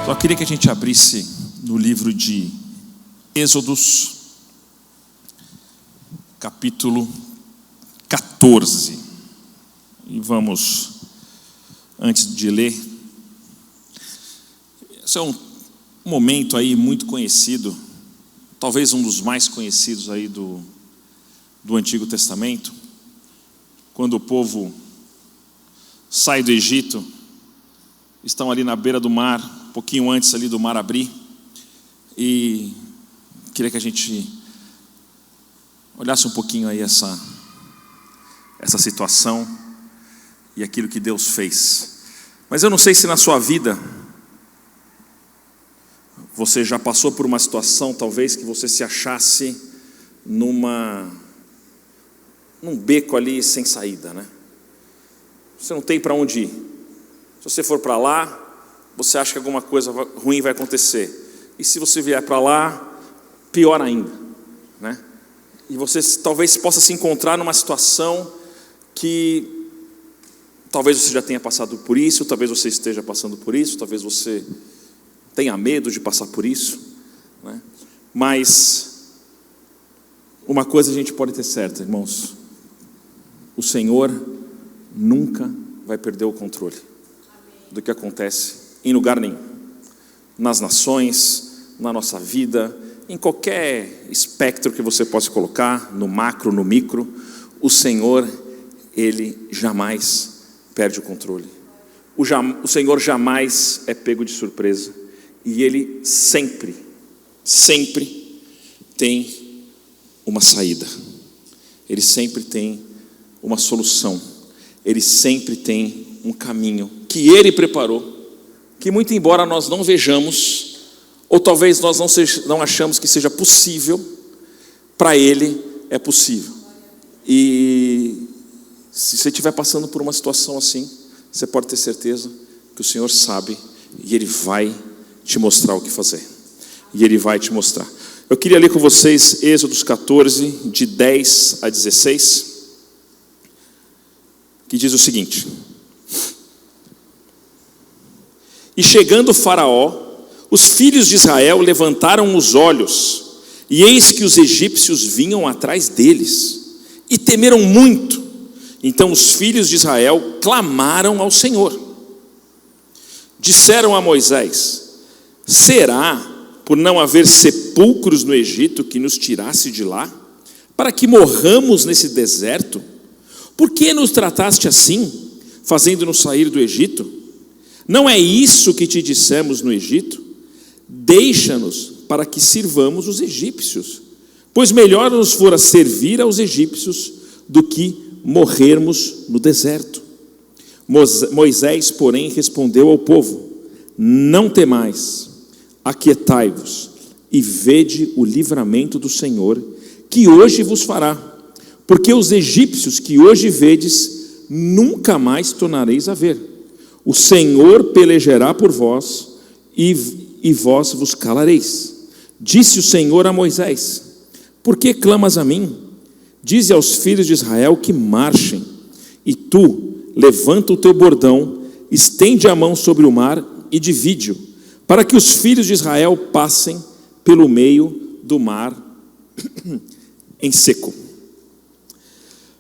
Só queria que a gente abrisse no livro de Êxodos, capítulo 14. E vamos, antes de ler, esse é um momento aí muito conhecido, talvez um dos mais conhecidos aí do Antigo Testamento, quando o povo sai do Egito, estão ali na beira do mar, um pouquinho antes ali do mar abrir, e queria que a gente olhasse um pouquinho aí essa situação e aquilo que Deus fez. Mas eu não sei se na sua vida você já passou por uma situação, talvez, que você se achasse num beco ali sem saída, né? Você não tem para onde ir. Se você for para lá, você acha que alguma coisa ruim vai acontecer. E se você vier para lá, pior ainda, né? E você talvez possa se encontrar numa situação que talvez você já tenha passado por isso, talvez você esteja passando por isso, talvez você tenha medo de passar por isso, né? Mas uma coisa a gente pode ter certa, irmãos: o Senhor nunca vai perder o controle do que acontece em lugar nenhum, nas nações, na nossa vida, em qualquer espectro que você possa colocar, no macro, no micro. O Senhor, Ele jamais perde o controle. O Senhor jamais é pego de surpresa, e Ele sempre tem uma saída, Ele sempre tem uma solução, Ele sempre tem um caminho que Ele preparou, que muito embora nós não vejamos, ou talvez nós não achamos que seja possível, para Ele é possível. E se você estiver passando por uma situação assim, você pode ter certeza que o Senhor sabe, e Ele vai te mostrar o que fazer, e Ele vai te mostrar. Eu queria ler com vocês Êxodos 14, de 10 a 16, que diz o seguinte: E chegando Faraó, os filhos de Israel levantaram os olhos, e eis que os egípcios vinham atrás deles, e temeram muito. Então os filhos de Israel clamaram ao Senhor. Disseram a Moisés: será por não haver sepulcros no Egito que nos tirasse de lá, para que morramos nesse deserto? Por que nos trataste assim, fazendo-nos sair do Egito? Não é isso que te dissemos no Egito? Deixa-nos para que sirvamos os egípcios, pois melhor nos fora servir aos egípcios do que morrermos no deserto. Moisés, porém, respondeu ao povo: não temais, aquietai-vos e vede o livramento do Senhor, que hoje vos fará, porque os egípcios que hoje vedes, nunca mais tornareis a ver. O Senhor pelejará por vós, e vós vos calareis. Disse o Senhor a Moisés: por que clamas a mim? Dize aos filhos de Israel que marchem, e tu levanta o teu bordão, estende a mão sobre o mar e divide-o, para que os filhos de Israel passem pelo meio do mar em seco.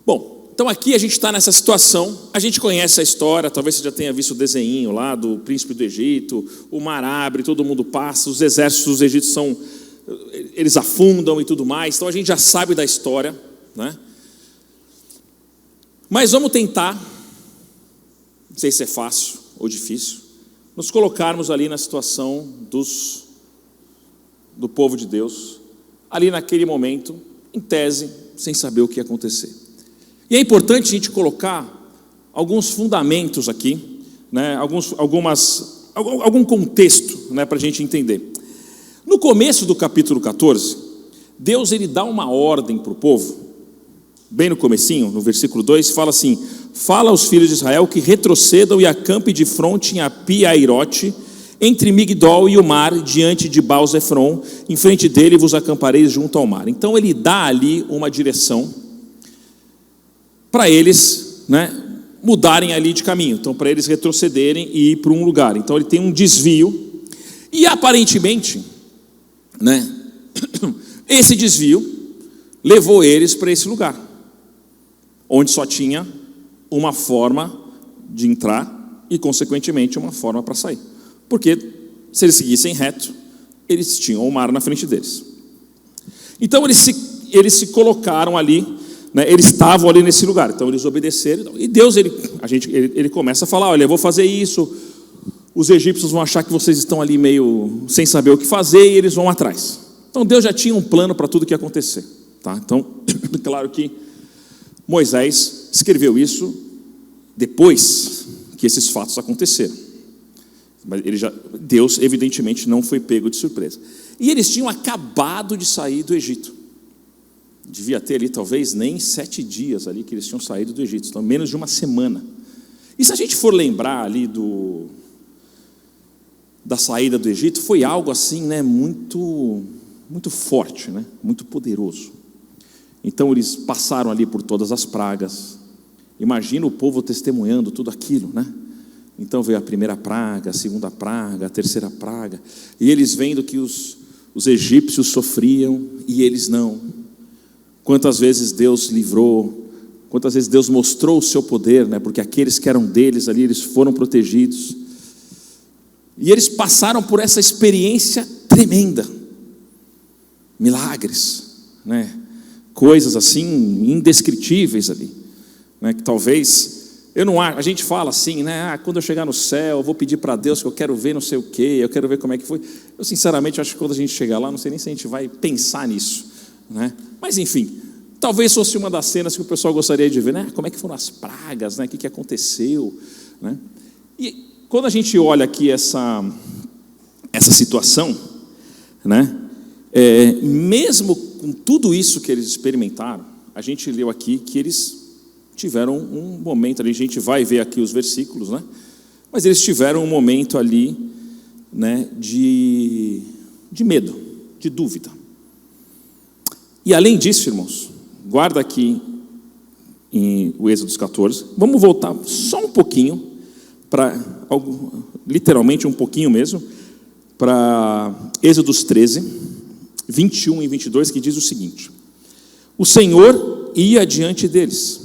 Bom, então aqui a gente está nessa situação, a gente conhece a história, talvez você já tenha visto o desenho lá do príncipe do Egito, o mar abre, todo mundo passa, os exércitos dos egípcios eles afundam e tudo mais, então a gente já sabe da história, né? Mas vamos tentar, não sei se é fácil ou difícil, nos colocarmos ali na situação do povo de Deus, ali naquele momento, em tese, sem saber o que ia acontecer. E é importante a gente colocar alguns fundamentos aqui, né? Algum contexto, né, para a gente entender. No começo do capítulo 14, Deus ele dá uma ordem para o povo, bem no comecinho, no versículo 2, fala assim: fala aos filhos de Israel que retrocedam e acampem de fronte em Pi-Hairote, entre Migdol e o mar, diante de Baal-Zefron, em frente dele vos acampareis junto ao mar. Então ele dá ali uma direção para eles, né, mudarem ali de caminho, então para eles retrocederem e ir para um lugar. Então ele tem um desvio, E aparentemente, né, esse desvio levou eles para esse lugar, onde só tinha uma forma de entrar e, consequentemente, uma forma para sair. Porque se eles seguissem reto, eles tinham o mar na frente deles. Então eles se colocaram ali, né, eles estavam ali nesse lugar. Então eles obedeceram. E Deus ele começa a falar: olha, eu vou fazer isso. Os egípcios vão achar que vocês estão ali meio sem saber o que fazer, e eles vão atrás. Então Deus já tinha um plano para tudo que ia acontecer, tá? Então, claro que Moisés escreveu isso depois que esses fatos aconteceram. Mas Deus evidentemente não foi pego de surpresa. E eles tinham acabado de sair do Egito. Devia ter ali talvez nem 7 dias ali que eles tinham saído do Egito, então menos de uma semana. E se a gente for lembrar ali da saída do Egito, foi algo assim, né, muito forte, né, muito poderoso. Então eles passaram ali por todas as pragas. Imagina o povo testemunhando tudo aquilo, né? Então veio a primeira praga, a segunda praga, a terceira praga, e eles vendo que os egípcios sofriam e eles não. Quantas vezes Deus livrou, quantas vezes Deus mostrou o seu poder, né? Porque aqueles que eram deles ali, eles foram protegidos. E eles passaram por essa experiência tremenda, milagres, né? Coisas assim indescritíveis ali, né? Que talvez a gente fala assim, né? Quando eu chegar no céu, eu vou pedir para Deus que eu quero ver não sei o quê, eu quero ver como é que foi. Eu sinceramente acho que quando a gente chegar lá, não sei nem se a gente vai pensar nisso, né? Mas enfim, talvez fosse uma das cenas que o pessoal gostaria de ver, né? Como é que foram as pragas, né? O que aconteceu, né? E quando a gente olha aqui essa situação, né? Mesmo com tudo isso que eles experimentaram, a gente leu aqui que eles tiveram um momento ali, a gente vai ver aqui os versículos, né? Mas eles tiveram um momento ali, né, de medo, de dúvida. E além disso, irmãos, guarda aqui em o Êxodo 14, vamos voltar só um pouquinho, literalmente um pouquinho mesmo, para Êxodo 13, 21 e 22, que diz o seguinte: o Senhor ia adiante deles,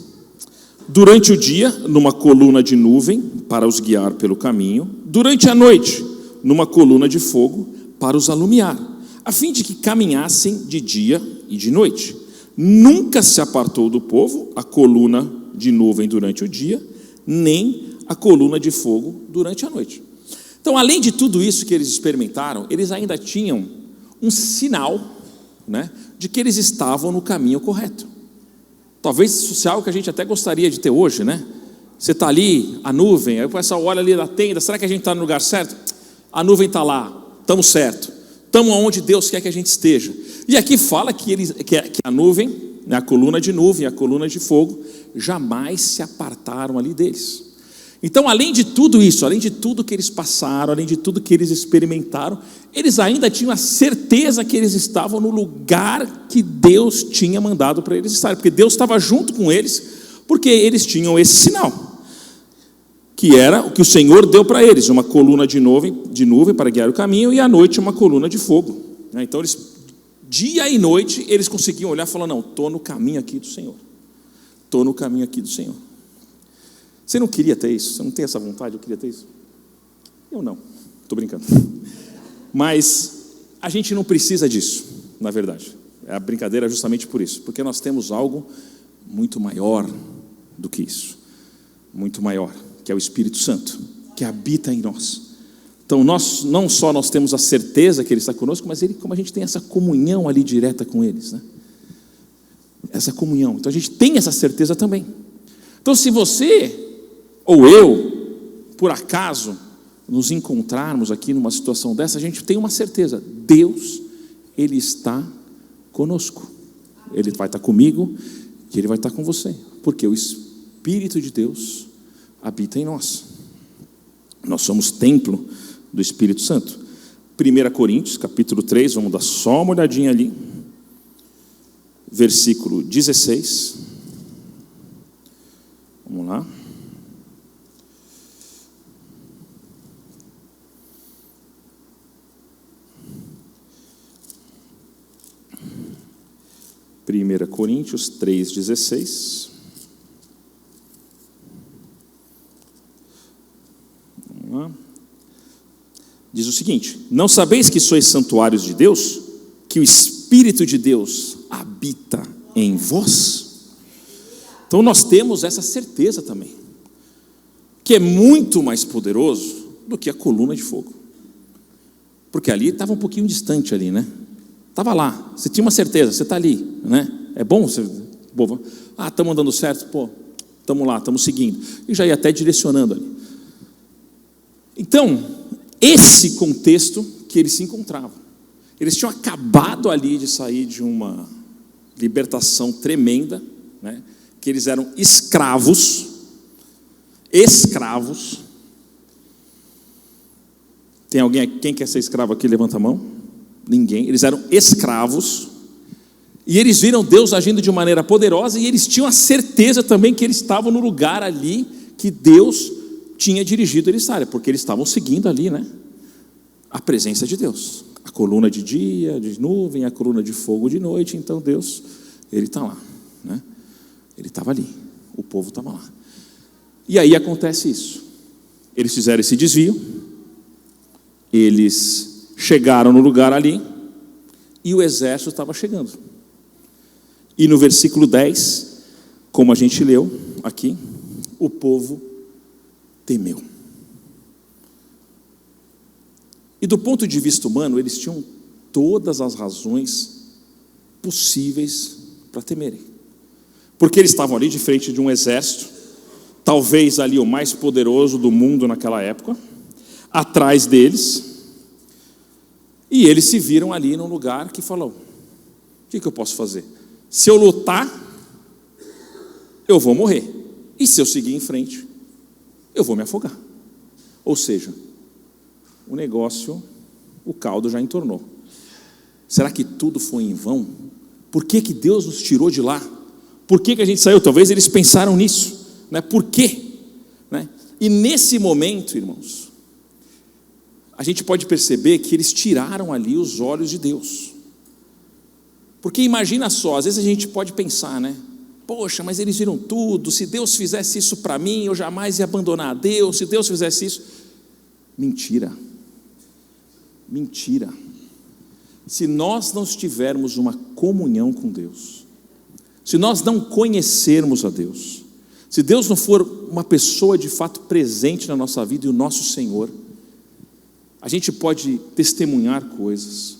durante o dia, numa coluna de nuvem, para os guiar pelo caminho, durante a noite, numa coluna de fogo, para os alumiar, a fim de que caminhassem de dia e de noite. Nunca se apartou do povo a coluna de nuvem durante o dia, nem a coluna de fogo durante a noite. Então, além de tudo isso que eles experimentaram, eles ainda tinham um sinal, né, de que eles estavam no caminho correto. Talvez isso seja algo que a gente até gostaria de ter hoje, né? Você está ali, a nuvem, aí o pessoal olha ali da tenda, será que a gente está no lugar certo? A nuvem está lá, estamos certo, estamos onde Deus quer que a gente esteja. E aqui fala que a nuvem, né, a coluna de nuvem, a coluna de fogo, jamais se apartaram ali deles. Então, além de tudo isso, além de tudo que eles passaram, além de tudo que eles experimentaram, eles ainda tinham a certeza que eles estavam no lugar que Deus tinha mandado para eles estarem, porque Deus estava junto com eles, porque eles tinham esse sinal, que era o que o Senhor deu para eles, uma coluna de nuvem para guiar o caminho, e à noite uma coluna de fogo. Então, dia e noite, eles conseguiam olhar e falar: não, estou no caminho aqui do Senhor, estou no caminho aqui do Senhor. Você não queria ter isso? Você não tem essa vontade? Eu queria ter isso? Eu não, estou brincando. Mas a gente não precisa disso, na verdade. A brincadeira é justamente por isso, porque nós temos algo muito maior do que isso, muito maior, que é o Espírito Santo, que habita em nós. Então nós temos a certeza que Ele está conosco, mas como a gente tem essa comunhão ali direta com eles, né? Essa comunhão, então a gente tem essa certeza também. Então, se você ou eu, por acaso, nos encontrarmos aqui numa situação dessa, a gente tem uma certeza: Deus, Ele está conosco, Ele vai estar comigo e Ele vai estar com você, porque o Espírito de Deus habita em nós. Nós somos templo do Espírito Santo. 1 Coríntios, capítulo 3, vamos dar só uma olhadinha ali, versículo 16, vamos lá. 1 Coríntios 3,16. Vamos lá. Diz o seguinte: não sabeis que sois santuários de Deus, que o Espírito de Deus habita em vós? Então nós temos essa certeza também, que é muito mais poderoso do que a coluna de fogo. Porque ali estava um pouquinho distante ali, né? Estava lá, você tinha uma certeza, você está ali, né? É bom você... estamos andando certo, estamos lá, estamos seguindo. E já ia até direcionando ali. Então, esse contexto que eles se encontravam. Eles tinham acabado ali de sair de uma libertação tremenda, né? Que eles eram escravos. Tem alguém aqui, quem quer ser escravo aqui? Levanta a mão. Ninguém. Eles eram escravos. E eles viram Deus agindo de maneira poderosa, e eles tinham a certeza também que eles estavam no lugar ali que Deus tinha dirigido eles estarem, porque eles estavam seguindo ali, né? A presença de Deus. A coluna de dia, de nuvem, a coluna de fogo de noite. Então Deus, Ele está lá, né? Ele estava ali, o povo estava lá. E aí acontece isso. Eles fizeram esse desvio, eles chegaram no lugar ali, e o exército estava chegando. E no versículo 10, como a gente leu aqui, o povo temeu. E do ponto de vista humano, eles tinham todas as razões possíveis para temerem. Porque eles estavam ali de frente de um exército, talvez ali o mais poderoso do mundo naquela época, atrás deles, e eles se viram ali num lugar que falou: o que eu posso fazer? Se eu lutar, eu vou morrer, e se eu seguir em frente, eu vou me afogar. Ou seja, o negócio, o caldo já entornou. Será que tudo foi em vão? Por que Deus nos tirou de lá? Por que a gente saiu? Talvez eles pensaram nisso, né? Por quê? Né? E nesse momento, irmãos, a gente pode perceber que eles tiraram ali os olhos de Deus. Porque imagina só, às vezes a gente pode pensar, né? Poxa, mas eles viram tudo. Se Deus fizesse isso para mim, eu jamais ia abandonar a Deus. Se Deus fizesse isso... Mentira. Se nós não tivermos uma comunhão com Deus, se nós não conhecermos a Deus, se Deus não for uma pessoa de fato presente na nossa vida e o nosso Senhor, a gente pode testemunhar coisas,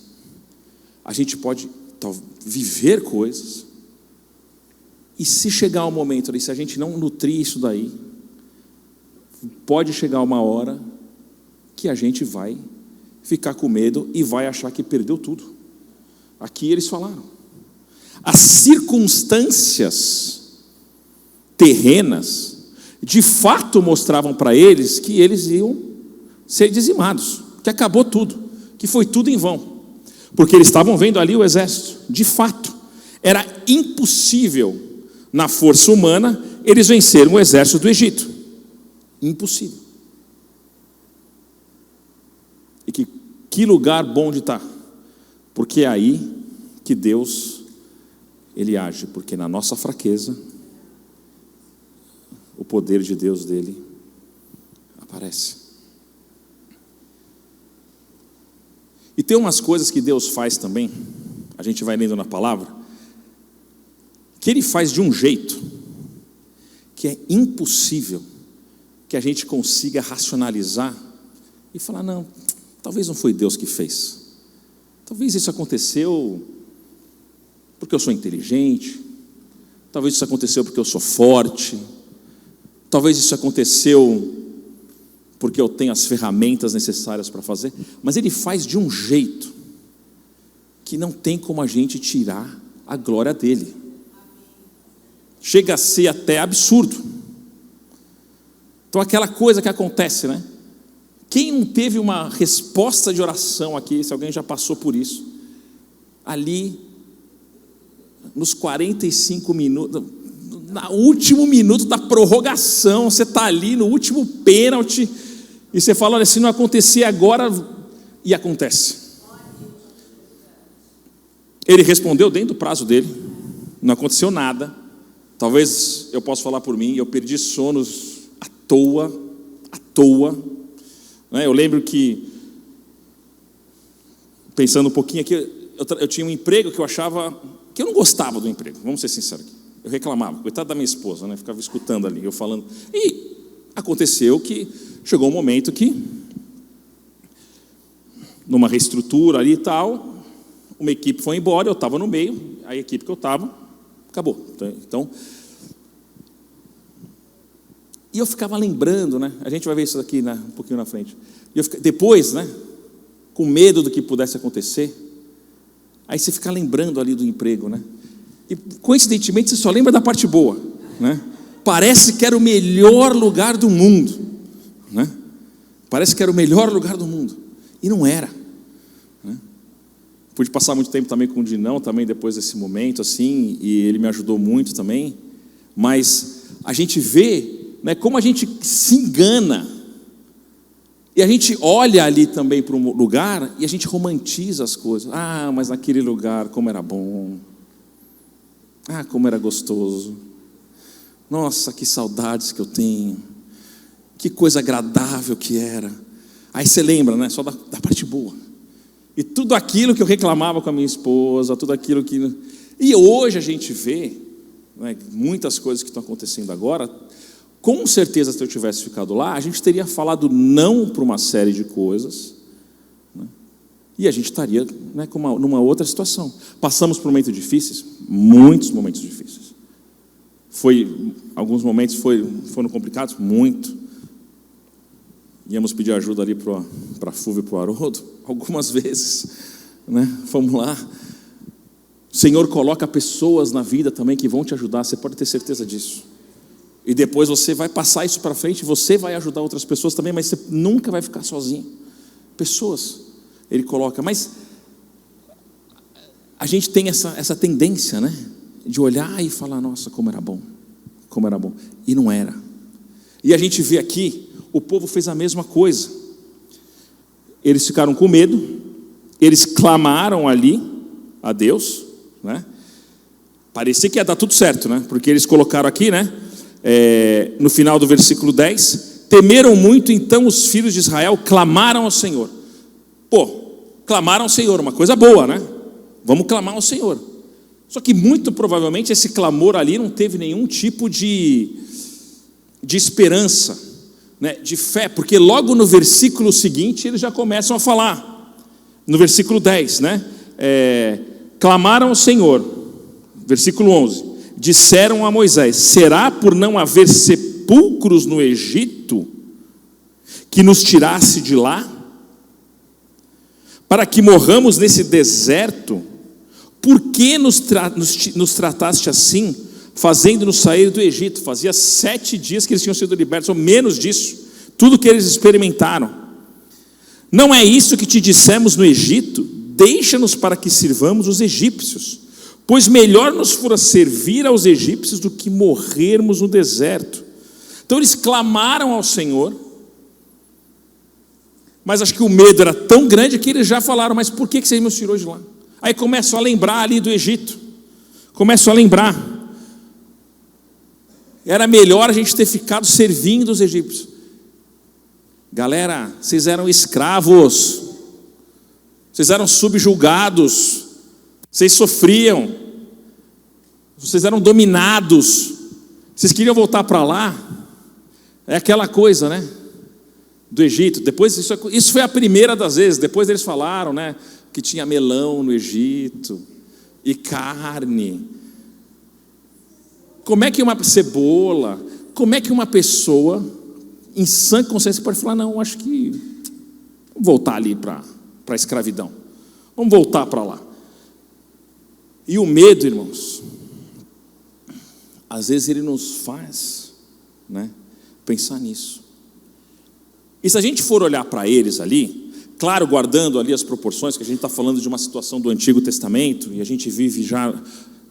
a gente pode viver coisas, e se chegar um momento ali, se a gente não nutrir isso daí, pode chegar uma hora que a gente vai ficar com medo e vai achar que perdeu tudo. Aqui eles falaram. As circunstâncias terrenas, de fato mostravam para eles que eles iam ser dizimados, que acabou tudo, que foi tudo em vão. Porque eles estavam vendo ali o exército. De fato, era impossível, na força humana, eles venceram o exército do Egito. Impossível. E que lugar bom de estar, porque é aí que Deus, Ele age, porque na nossa fraqueza, o poder de Deus dele aparece. E tem umas coisas que Deus faz também, a gente vai lendo na palavra, que Ele faz de um jeito que é impossível que a gente consiga racionalizar e falar: não, talvez não foi Deus que fez. Talvez isso aconteceu porque eu sou inteligente. Talvez isso aconteceu porque eu sou forte. Talvez isso aconteceu porque eu tenho as ferramentas necessárias para fazer. Mas Ele faz de um jeito que não tem como a gente tirar a glória dEle. Chega a ser até absurdo. Então aquela coisa que acontece, né? Quem não teve uma resposta de oração aqui, se alguém já passou por isso, ali, nos 45 minutos, no último minuto da prorrogação, você está ali no último pênalti, e você fala: olha, se não acontecer agora, e acontece. Ele respondeu dentro do prazo dele, não aconteceu nada. Talvez eu possa falar por mim, eu perdi sonos à toa, né? Eu lembro que, pensando um pouquinho aqui, eu tinha um emprego que eu achava, que eu não gostava do emprego, vamos ser sinceros aqui. Eu reclamava, coitado da minha esposa, né? Ficava escutando ali, eu falando. E aconteceu que chegou um momento que, numa reestrutura ali e tal, uma equipe foi embora, eu estava no meio, a equipe que eu estava, acabou. Então, e eu ficava lembrando, né? A gente vai ver isso aqui, né, um pouquinho na frente. Depois, né, com medo do que pudesse acontecer, aí você fica lembrando ali do emprego, né? E coincidentemente você só lembra da parte boa, né? Parece que era o melhor lugar do mundo, né? Parece que era o melhor lugar do mundo, e não era, né? Pude passar muito tempo também com o Dinão, também depois desse momento, assim, e ele me ajudou muito também. Mas a gente vê, né, como a gente se engana, e a gente olha ali também para um lugar e a gente romantiza as coisas. Ah, mas naquele lugar como era bom, ah, como era gostoso, nossa, que saudades que eu tenho, que coisa agradável que era. Aí você lembra, né, só da parte boa. E tudo aquilo que eu reclamava com a minha esposa, tudo aquilo que... E hoje a gente vê, né, muitas coisas que estão acontecendo agora. Com certeza, se eu tivesse ficado lá, a gente teria falado não para uma série de coisas, né, e a gente estaria, né, numa outra situação. Passamos por momentos difíceis, muitos momentos difíceis. Alguns momentos foram complicados, muito. Íamos pedir ajuda ali para a Fúvia e para o Haroldo, algumas vezes, né? Vamos lá. O Senhor coloca pessoas na vida também que vão te ajudar, você pode ter certeza disso. E depois você vai passar isso para frente, você vai ajudar outras pessoas também, mas você nunca vai ficar sozinho. Pessoas, Ele coloca. Mas a gente tem essa tendência, né, de olhar e falar, nossa, como era bom, como era bom. E não era. E a gente vê aqui, o povo fez a mesma coisa. Eles ficaram com medo, eles clamaram ali a Deus, né? Parecia que ia dar tudo certo, né? Porque eles colocaram aqui, né, no final do versículo 10, temeram muito, então os filhos de Israel clamaram ao Senhor. Pô, clamaram ao Senhor, uma coisa boa, né? Vamos clamar ao Senhor. Só que muito provavelmente esse clamor ali não teve nenhum tipo de esperança, né, de fé, porque logo no versículo seguinte eles já começam a falar, no versículo 10, né, clamaram ao Senhor, versículo 11, disseram a Moisés, será por não haver sepulcros no Egito, que nos tirasse de lá, para que morramos nesse deserto? Por que nos trataste assim, fazendo-nos sair do Egito? Fazia 7 dias que eles tinham sido libertos, ou menos disso, tudo que eles experimentaram. Não é isso que te dissemos no Egito? Deixa-nos para que sirvamos os egípcios, pois melhor nos fora servir aos egípcios do que morrermos no deserto. Então eles clamaram ao Senhor, mas acho que o medo era tão grande que eles já falaram, mas por que você nos tirou de lá? Aí começam a lembrar ali do Egito, começam a lembrar, era melhor a gente ter ficado servindo os egípcios. Galera, vocês eram escravos, vocês eram subjugados, vocês sofriam, vocês eram dominados, vocês queriam voltar para lá? É aquela coisa, né, do Egito. Depois isso foi a primeira das vezes. Depois eles falaram, né, que tinha melão no Egito e carne. Como é que uma cebola, como é que uma pessoa em sã consciência pode falar, não, acho que vamos voltar ali para a escravidão, vamos voltar para lá? E o medo, irmãos, às vezes ele nos faz, né, pensar nisso. E se a gente for olhar para eles ali, claro, guardando ali as proporções, que a gente está falando de uma situação do Antigo Testamento, e a gente vive já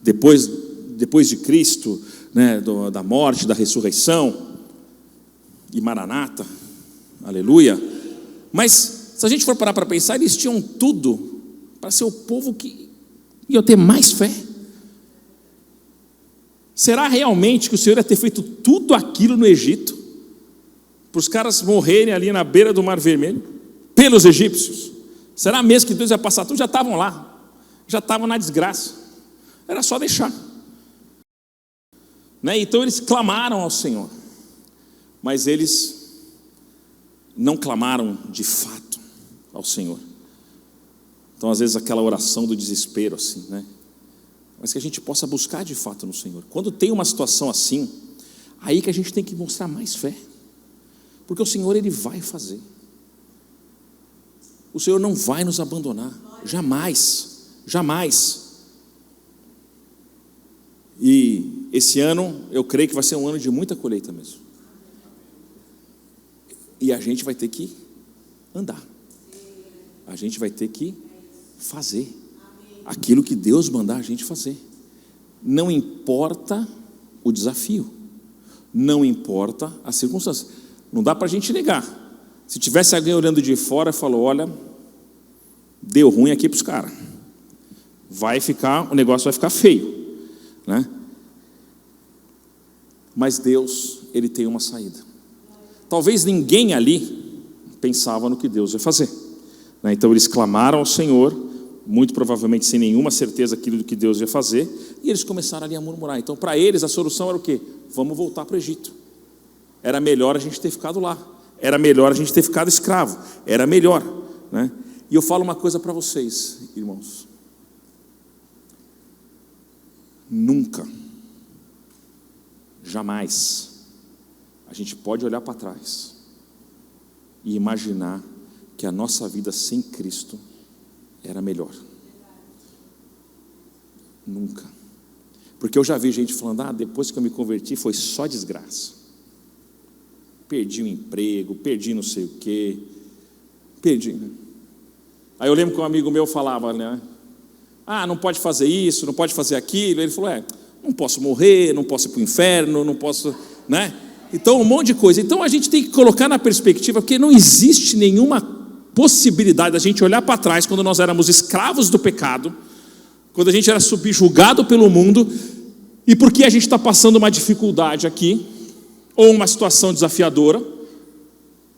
depois de Cristo, né, da morte, da ressurreição, e Maranata, aleluia. Mas se a gente for parar para pensar, eles tinham tudo para ser o povo que ia ter mais fé. Será realmente que o Senhor ia ter feito tudo aquilo no Egito, para os caras morrerem ali na beira do Mar Vermelho, pelos egípcios? Será mesmo que Deus ia passar tudo? Já estavam lá, já estavam na desgraça, era só deixar, né? Então eles clamaram ao Senhor, mas eles não clamaram de fato ao Senhor. Então às vezes aquela oração do desespero assim, né? Mas que a gente possa buscar de fato no Senhor. Quando tem uma situação assim, aí que a gente tem que mostrar mais fé, porque o Senhor, Ele vai fazer. O Senhor não vai nos abandonar, jamais, jamais. E esse ano, eu creio que vai ser um ano de muita colheita mesmo. E a gente vai ter que andar, a gente vai ter que fazer aquilo que Deus mandar a gente fazer. Não importa o desafio, não importa a circunstância. Não dá para a gente negar. Se tivesse alguém olhando de fora e falou: olha, deu ruim aqui para os caras, o negócio vai ficar feio, né? Mas Deus, Ele tem uma saída. Talvez ninguém ali pensava no que Deus ia fazer, né? Então eles clamaram ao Senhor, muito provavelmente sem nenhuma certeza aquilo do que Deus ia fazer, e eles começaram ali a murmurar. Então para eles a solução era o quê? Vamos voltar para o Egito. Era melhor a gente ter ficado lá, era melhor a gente ter ficado escravo, era melhor, né? E eu falo uma coisa para vocês, irmãos: nunca, jamais a gente pode olhar para trás e imaginar que a nossa vida sem Cristo era melhor. Nunca. Porque eu já vi gente falando: depois que eu me converti foi só desgraça, perdi o emprego, perdi não sei o quê, perdi, né? Aí eu lembro que um amigo meu falava, né? Não pode fazer isso, não pode fazer aquilo. Ele falou: não posso morrer, não posso ir para o inferno, não posso, né? Então um monte de coisa. Então a gente tem que colocar na perspectiva, porque não existe nenhuma possibilidade da gente olhar para trás quando nós éramos escravos do pecado, quando a gente era subjugado pelo mundo, e porque a gente está passando uma dificuldade aqui, ou uma situação desafiadora,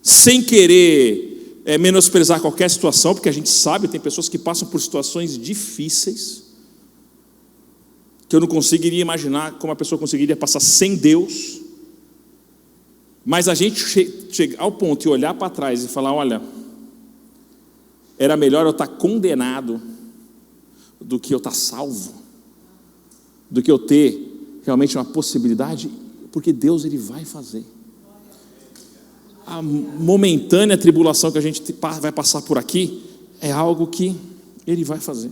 sem querer menosprezar qualquer situação, porque a gente sabe, tem pessoas que passam por situações difíceis, que eu não conseguiria imaginar como a pessoa conseguiria passar sem Deus. Mas a gente chegar ao ponto de olhar para trás e falar: olha, era melhor eu estar condenado do que eu estar salvo, do que eu ter realmente uma possibilidade, porque Deus, Ele vai fazer. A momentânea tribulação que a gente vai passar por aqui é algo que Ele vai fazer,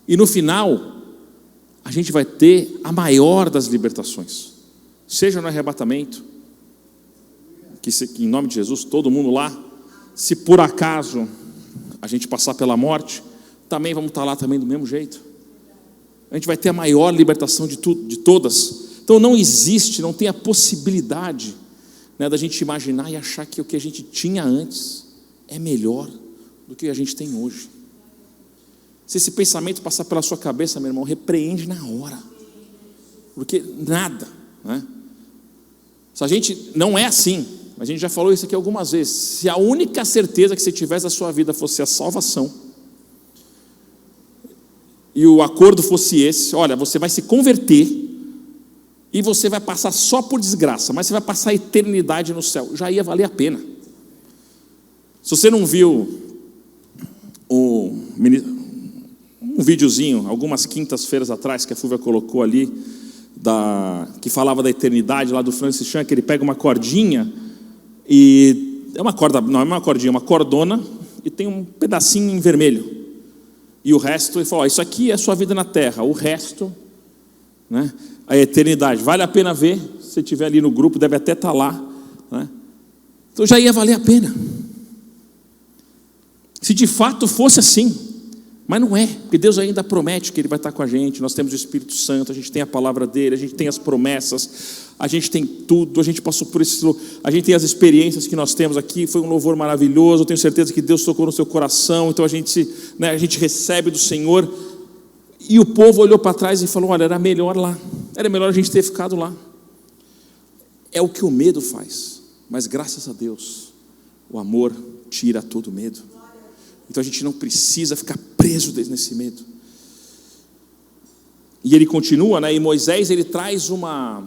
e no final a gente vai ter a maior das libertações, seja no arrebatamento, que em nome de Jesus todo mundo lá, se por acaso a gente passar pela morte, também vamos estar lá também do mesmo jeito. A gente vai ter a maior libertação de todas. Então não existe, não tem a possibilidade, né, da gente imaginar e achar que o que a gente tinha antes é melhor do que a gente tem hoje. Se esse pensamento passar pela sua cabeça, meu irmão, repreende na hora, porque nada, né? Se a gente não é assim, a gente já falou isso aqui algumas vezes, se a única certeza que você tivesse na sua vida fosse a salvação, e o acordo fosse esse: olha, você vai se converter e você vai passar só por desgraça, mas você vai passar a eternidade no céu, já ia valer a pena. Se você não viu um videozinho, algumas quintas-feiras atrás, que a Fúvia colocou ali, que falava da eternidade, lá do Francis Chan, que ele pega uma cordinha, e é uma corda, não é uma cordinha, é uma cordona, e tem um pedacinho em vermelho, e o resto, ele falou: isso aqui é a sua vida na terra, o resto, né, a eternidade. Vale a pena ver, se você estiver ali no grupo, deve até estar lá, né? Então já ia valer a pena, se de fato fosse assim. Mas não é, porque Deus ainda promete que Ele vai estar com a gente. Nós temos o Espírito Santo, a gente tem a palavra dEle, a gente tem as promessas, a gente tem tudo, a gente passou por isso, a gente tem as experiências que nós temos aqui. Foi um louvor maravilhoso, eu tenho certeza que Deus tocou no seu coração. Então a gente recebe do Senhor. E o povo olhou para trás e falou: olha, era melhor lá, Era melhor a gente ter ficado lá. É o que o medo faz. Mas graças a Deus, o amor tira todo medo. Então a gente não precisa ficar preso nesse medo. E ele continua, né? E Moisés, ele traz uma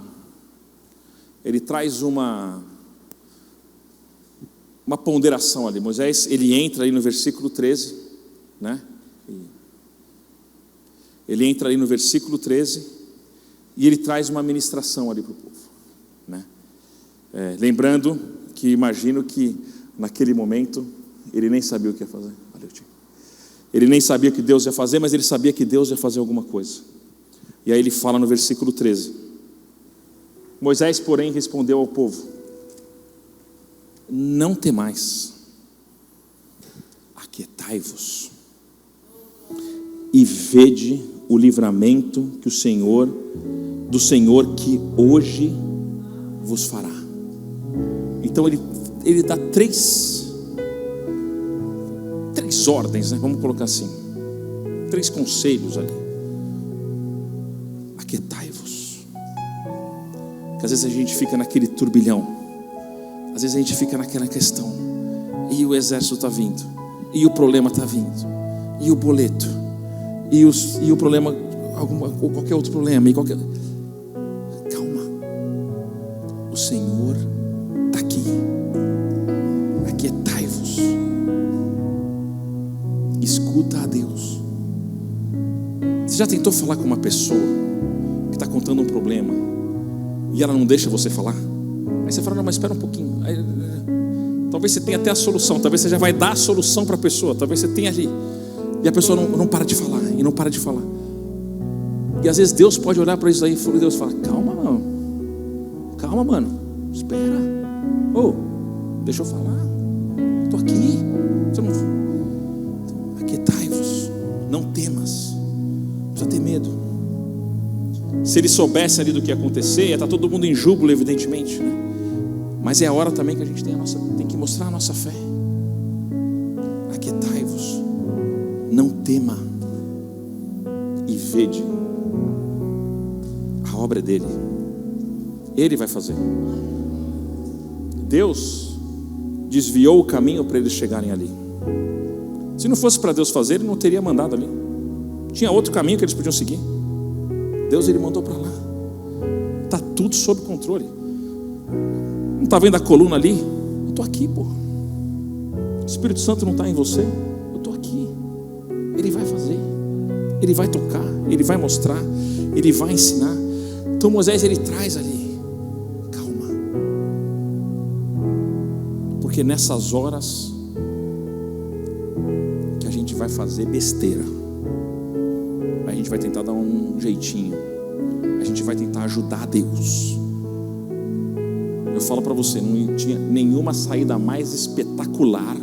ponderação ali. Moisés, ele entra aí no versículo 13, né? Ele entra aí no versículo 13 e ele traz uma ministração ali para o povo, né? Lembrando que imagino que naquele momento ele nem sabia o que ia fazer. Valeu, tio. Ele nem sabia o que Deus ia fazer, mas ele sabia que Deus ia fazer alguma coisa. E aí ele fala no versículo 13: Moisés, porém, respondeu ao povo: não temais, aquietai-vos e vede o livramento que do Senhor que hoje vos fará. Então ele dá três ordens, né? Vamos colocar assim, 3 conselhos ali. Aquietai-vos. Porque às vezes a gente fica naquele turbilhão, às vezes a gente fica naquela questão, e o exército está vindo, e o problema está vindo, e o boleto, e o problema, ou qualquer outro problema, calma, o Senhor está aqui. Aquietai-vos, escuta a Deus. Você já tentou falar com uma pessoa que está contando um problema e ela não deixa você falar? Aí você fala: não, mas espera um pouquinho. Aí, talvez você tenha até a solução, talvez você já vai dar a solução para a pessoa, talvez você tenha ali, e a pessoa não para de falar, e não para de falar. E às vezes Deus pode olhar para isso aí e Deus fala: calma mano, espera, deixa eu falar, estou aqui. Você não... Aquietai-vos, não temas, não precisa ter medo. Se ele soubesse ali do que ia acontecer, ia estar todo mundo em júbilo, evidentemente, né? Mas é a hora também que a gente tem que mostrar a nossa fé. Aquietai-vos, não tema, e vede a obra dele. Ele vai fazer. Deus desviou o caminho para eles chegarem ali. Se não fosse para Deus fazer, ele não teria mandado ali. Tinha outro caminho que eles podiam seguir. Deus, ele mandou para lá. Está tudo sob controle. Não está vendo a coluna ali? Eu estou aqui, pô. O Espírito Santo não está em você? Eu estou aqui. Ele vai fazer, ele vai tocar, ele vai mostrar, ele vai ensinar. Então Moisés, ele traz ali: calma, porque nessas horas que a gente vai fazer besteira, a gente vai tentar dar um jeitinho, a gente vai tentar ajudar Deus. Eu falo para você, não tinha nenhuma saída mais espetacular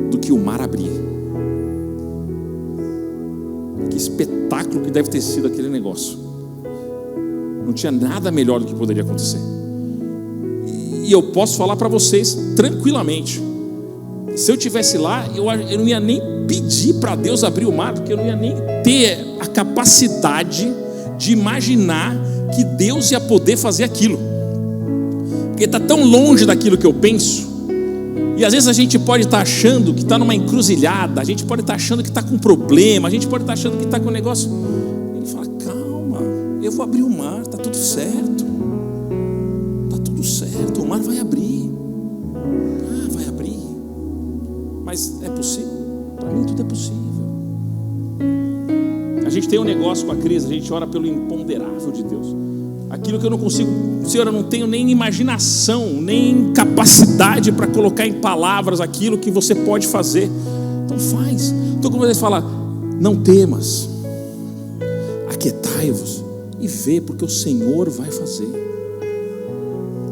do que o mar abrir. Que espetáculo que deve ter sido aquele negócio. Não tinha nada melhor do que poderia acontecer. E eu posso falar para vocês tranquilamente, se eu tivesse lá, eu não ia nem pedir para Deus abrir o mar, porque eu não ia nem ter a capacidade de imaginar que Deus ia poder fazer aquilo, porque está tão longe daquilo que eu penso. E às vezes a gente pode estar achando que está numa encruzilhada, a gente pode estar achando que está com um problema, a gente pode estar achando que está com um negócio. Ele fala: calma, eu vou abrir o mar, está tudo certo. Está tudo certo, o mar vai abrir. Vai abrir. Mas é possível? Para mim tudo é possível. A gente tem um negócio com a crise, a gente ora pelo imponderável de Deus. Aquilo que eu não consigo, Senhor, eu não tenho nem imaginação, nem capacidade para colocar em palavras aquilo que você pode fazer. Então faz. Então como você fala: não temas, aquietai-vos e vê, porque o Senhor vai fazer.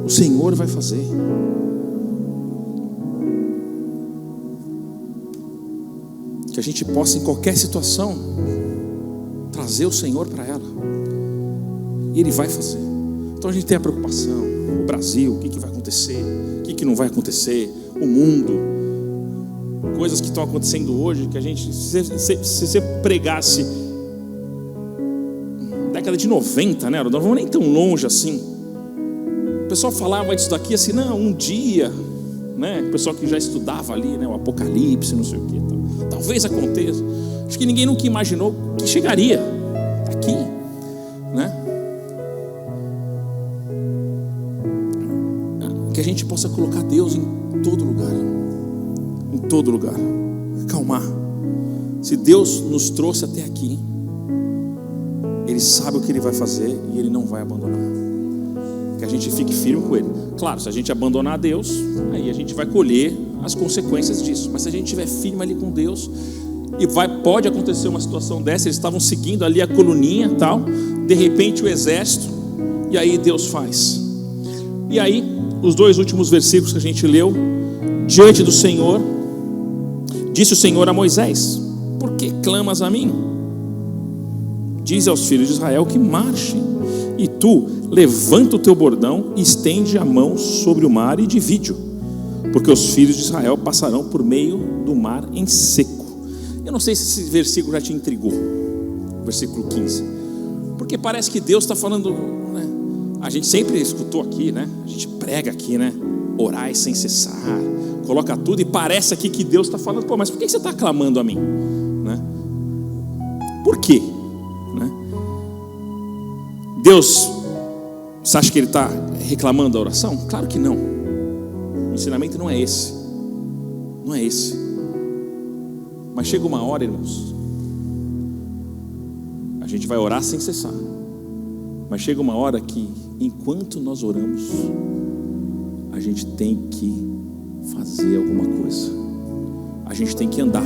O Senhor vai fazer. Que a gente possa, em qualquer situação, trazer o Senhor para ela. E Ele vai fazer. Então a gente tem a preocupação: o Brasil, o que vai acontecer, o que não vai acontecer, o mundo, coisas que estão acontecendo hoje, que a gente, se você pregasse década de 90, né? Não vamos nem tão longe assim. O pessoal falava disso daqui assim, não, um dia, né? O pessoal que já estudava ali, né? O Apocalipse, não sei o que, talvez aconteça. Acho que ninguém nunca imaginou que chegaria aqui, né? Que a gente possa colocar Deus em todo lugar, em todo lugar. Acalmar. Se Deus nos trouxe até aqui, Ele sabe o que Ele vai fazer e Ele não vai abandonar. Que a gente fique firme com Ele. Claro, se a gente abandonar Deus, aí a gente vai colher as consequências disso. Mas se a gente estiver firme ali com Deus, e pode acontecer uma situação dessa, eles estavam seguindo ali a coluninha e tal, de repente o exército, e aí Deus faz. E aí, os 2 últimos versículos que a gente leu, diante do Senhor, disse o Senhor a Moisés: por que clamas a mim? Diz aos filhos de Israel que marchem, e tu levanta o teu bordão e estende a mão sobre o mar e divide-o, porque os filhos de Israel passarão por meio do mar em seco. Eu não sei se esse versículo já te intrigou, versículo 15, porque parece que Deus está falando, né? A gente sempre escutou aqui, né? A gente prega aqui, né? Orai sem cessar, coloca tudo, e parece aqui que Deus está falando, pô, mas por que você está clamando a mim? Né? Por quê? Né? Deus, você acha que Ele está reclamando da oração? Claro que não. O ensinamento não é esse. Não é esse. Mas chega uma hora, irmãos, a gente vai orar sem cessar. Mas chega uma hora que, enquanto nós oramos, a gente tem que fazer alguma coisa. A gente tem que andar.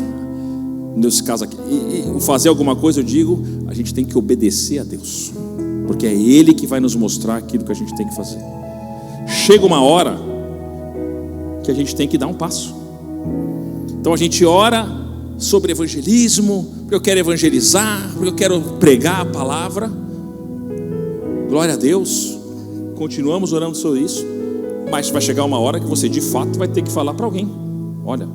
Nesse caso aqui, e fazer alguma coisa, eu digo, a gente tem que obedecer a Deus, porque é Ele que vai nos mostrar aquilo que a gente tem que fazer. Chega uma hora que a gente tem que dar um passo. Então a gente ora sobre evangelismo, porque eu quero evangelizar, porque eu quero pregar a palavra. Glória a Deus, continuamos orando sobre isso. Mas vai chegar uma hora que você de fato vai ter que falar para alguém: olha,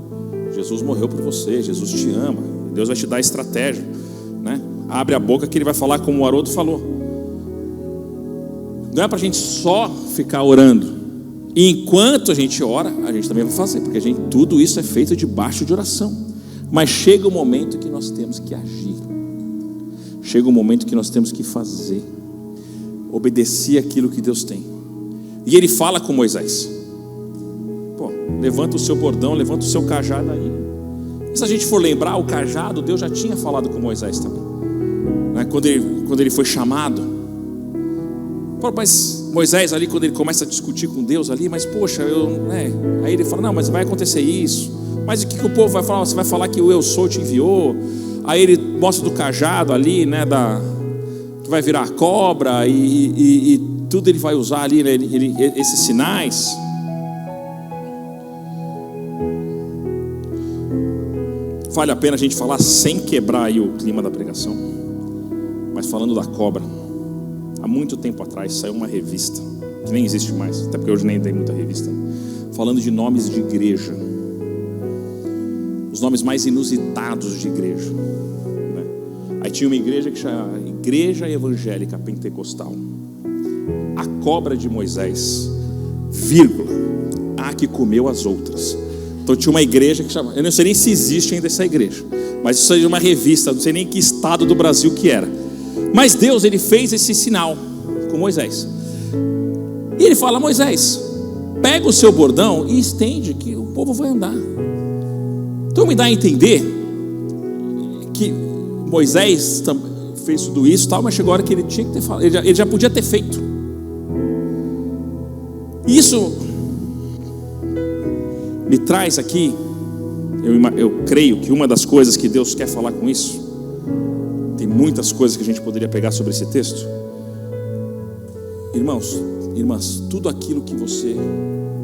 Jesus morreu por você, Jesus te ama, Deus vai te dar estratégia, né? Abre a boca que Ele vai falar como o Haroldo falou. Não é para a gente só ficar orando. E enquanto a gente ora, a gente também vai fazer, porque tudo isso é feito debaixo de oração. Mas chega o momento que nós temos que agir. Chega o momento que nós temos que fazer, obedecer aquilo que Deus tem. E Ele fala com Moisés: pô, levanta o seu bordão, levanta o seu cajado aí. E se a gente for lembrar, o cajado, Deus já tinha falado com Moisés também, né? Quando ele foi chamado. Pô, mas Moisés ali, quando ele começa a discutir com Deus ali, mas poxa, aí ele fala: não, mas vai acontecer isso. Mas o que o povo vai falar? Você vai falar que o eu sou te enviou. Aí ele mostra do cajado ali, né, que vai virar cobra, e tudo ele vai usar ali, né, esses sinais. Vale a pena a gente falar sem quebrar aí o clima da pregação, mas falando da cobra. Há muito tempo atrás saiu uma revista, que nem existe mais, até porque hoje nem tem muita revista, falando de nomes de igreja, os nomes mais inusitados de igreja, né? Aí tinha uma igreja que chama Igreja Evangélica Pentecostal, a cobra de Moisés, vírgula, a que comeu as outras. Então tinha uma igreja que chama, eu não sei nem se existe ainda essa igreja, mas isso aí é uma revista, não sei nem que estado do Brasil que era. Mas Deus, Ele fez esse sinal com Moisés. E Ele fala: Moisés, pega o seu bordão e estende, que o povo vai andar. Então me dá a entender que Moisés fez tudo isso, tal, mas chegou a hora que ele tinha que ter falado, ele já podia ter feito. Isso me traz aqui, eu creio que uma das coisas que Deus quer falar com isso, tem muitas coisas que a gente poderia pegar sobre esse texto. Irmãos, irmãs, tudo aquilo que você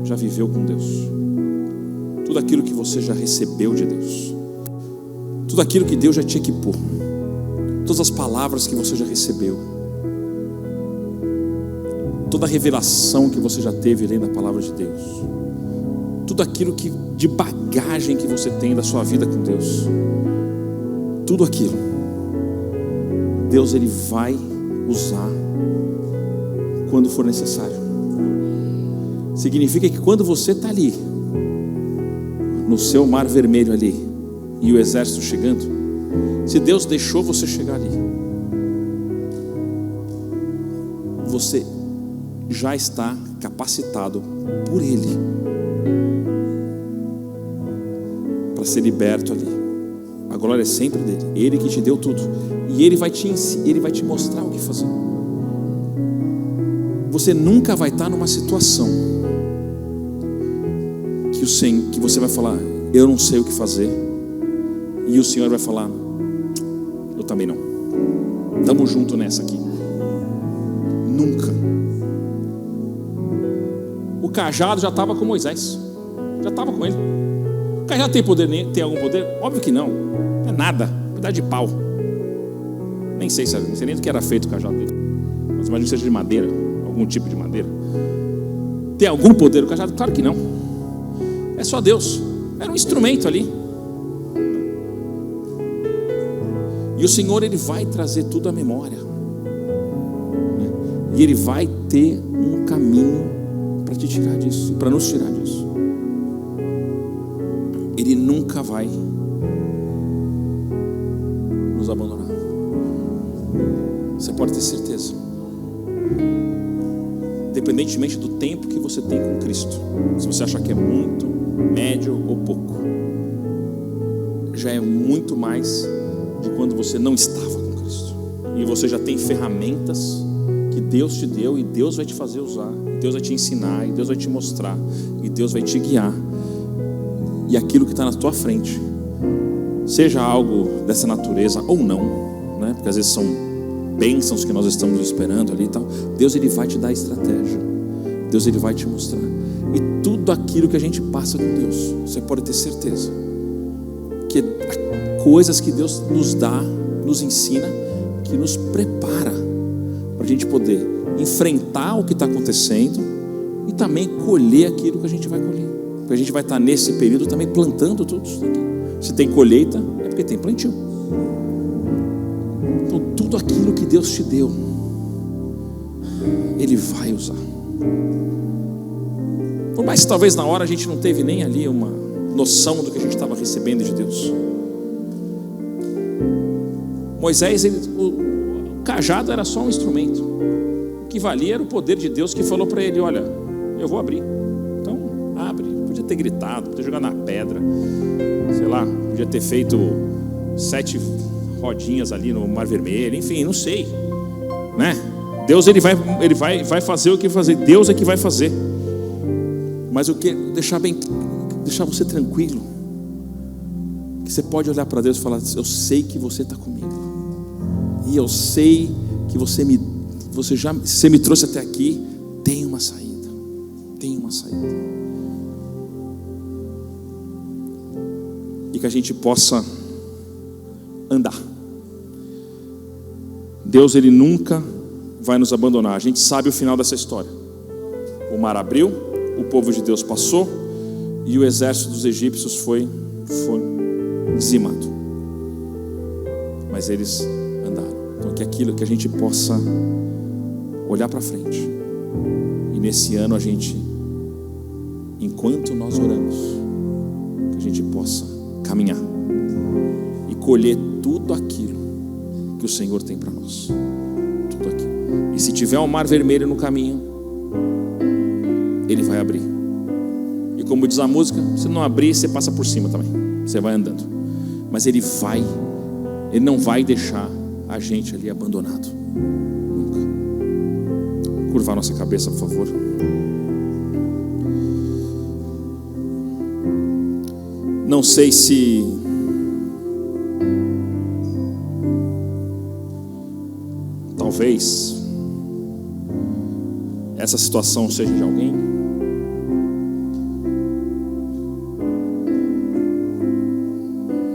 já viveu com Deus, tudo aquilo que você já recebeu de Deus, tudo aquilo que Deus já te equipou, todas as palavras que você já recebeu, toda a revelação que você já teve lendo a palavra de Deus, tudo aquilo de bagagem que você tem da sua vida com Deus, tudo aquilo, Deus, Ele vai usar quando for necessário. Significa que quando você está ali, no seu mar vermelho ali, e o exército chegando, se Deus deixou você chegar ali, você já está capacitado por Ele para ser liberto ali. A glória é sempre dele, Ele que te deu tudo, e Ele vai te mostrar o que fazer. Você nunca vai estar numa situação que você vai falar, eu não sei o que fazer, e o Senhor vai falar, eu também não, estamos juntos nessa aqui. Nunca. O cajado já estava com Moisés, já estava com ele. O cajado tem poder, tem algum poder? Óbvio que não, não é nada, pedaço de pau. Nem sei nem do que era feito o cajado dele, mas imagino que seja de madeira, algum tipo de madeira. Tem algum poder o cajado? Claro que não. É só Deus. Era um instrumento ali. E o Senhor, Ele vai trazer tudo à memória, e Ele vai ter um caminho para te tirar disso, para nos tirar disso. Ele nunca vai nos abandonar. Você pode ter certeza. Independentemente do tempo que você tem com Cristo, se você achar que é muito, médio ou pouco, já é muito mais de quando você não estava com Cristo. E você já tem ferramentas que Deus te deu, e Deus vai te fazer usar, e Deus vai te ensinar, e Deus vai te mostrar, e Deus vai te guiar. E aquilo que está na tua frente, seja algo dessa natureza ou não, né? Porque às vezes são bênçãos que nós estamos esperando ali e tal, Deus, Ele vai te dar estratégia, Deus, Ele vai te mostrar. E tudo aquilo que a gente passa com Deus, você pode ter certeza que coisas que Deus nos dá, nos ensina, que nos prepara para a gente poder enfrentar o que está acontecendo e também colher aquilo que a gente vai colher. Porque a gente vai estar nesse período também plantando tudo isso daqui. Se tem colheita, é porque tem plantio. Então tudo aquilo que Deus te deu, Ele vai usar. Por mais que talvez na hora a gente não teve nem ali uma noção do que a gente estava recebendo de Deus. Moisés, o cajado era só um instrumento. O que valia era o poder de Deus, que falou para ele, olha, eu vou abrir. Então abre. Podia ter gritado, podia jogar na pedra, sei lá, podia ter feito 7 rodinhas ali no Mar Vermelho, enfim, não sei, né? Deus, ele vai fazer o que fazer. Deus é que vai fazer. Mas eu quero deixar você tranquilo, que você pode olhar para Deus e falar, eu sei que você está comigo, e eu sei que você me trouxe até aqui. Tem uma saída, tem uma saída. E que a gente possa andar. Deus, Ele nunca vai nos abandonar. A gente sabe o final dessa história. O mar abriu, o povo de Deus passou, e o exército dos egípcios foi dizimado. Mas eles andaram. Então que a gente possa olhar para frente, e nesse ano a gente, enquanto nós oramos, que a gente possa caminhar e colher tudo aquilo que o Senhor tem para nós. Tudo aquilo. E se tiver um mar vermelho no caminho, Ele vai abrir. E como diz a música, se não abrir, você passa por cima também, você vai andando. Mas Ele não vai deixar a gente ali abandonado, nunca. Curvar nossa cabeça, por favor. Não sei se talvez essa situação seja de alguém,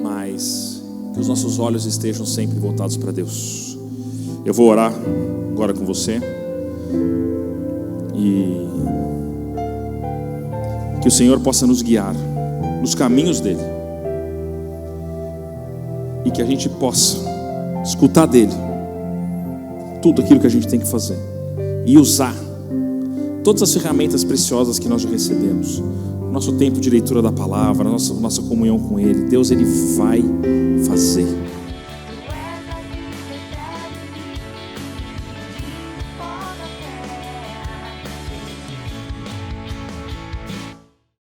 mas que os nossos olhos estejam sempre voltados para Deus. Eu vou orar agora com você, e que o Senhor possa nos guiar nos caminhos dele, e que a gente possa escutar dele tudo aquilo que a gente tem que fazer e usar todas as ferramentas preciosas que nós já recebemos, nosso tempo de leitura da palavra, nossa comunhão com Ele, Deus, Ele vai fazer.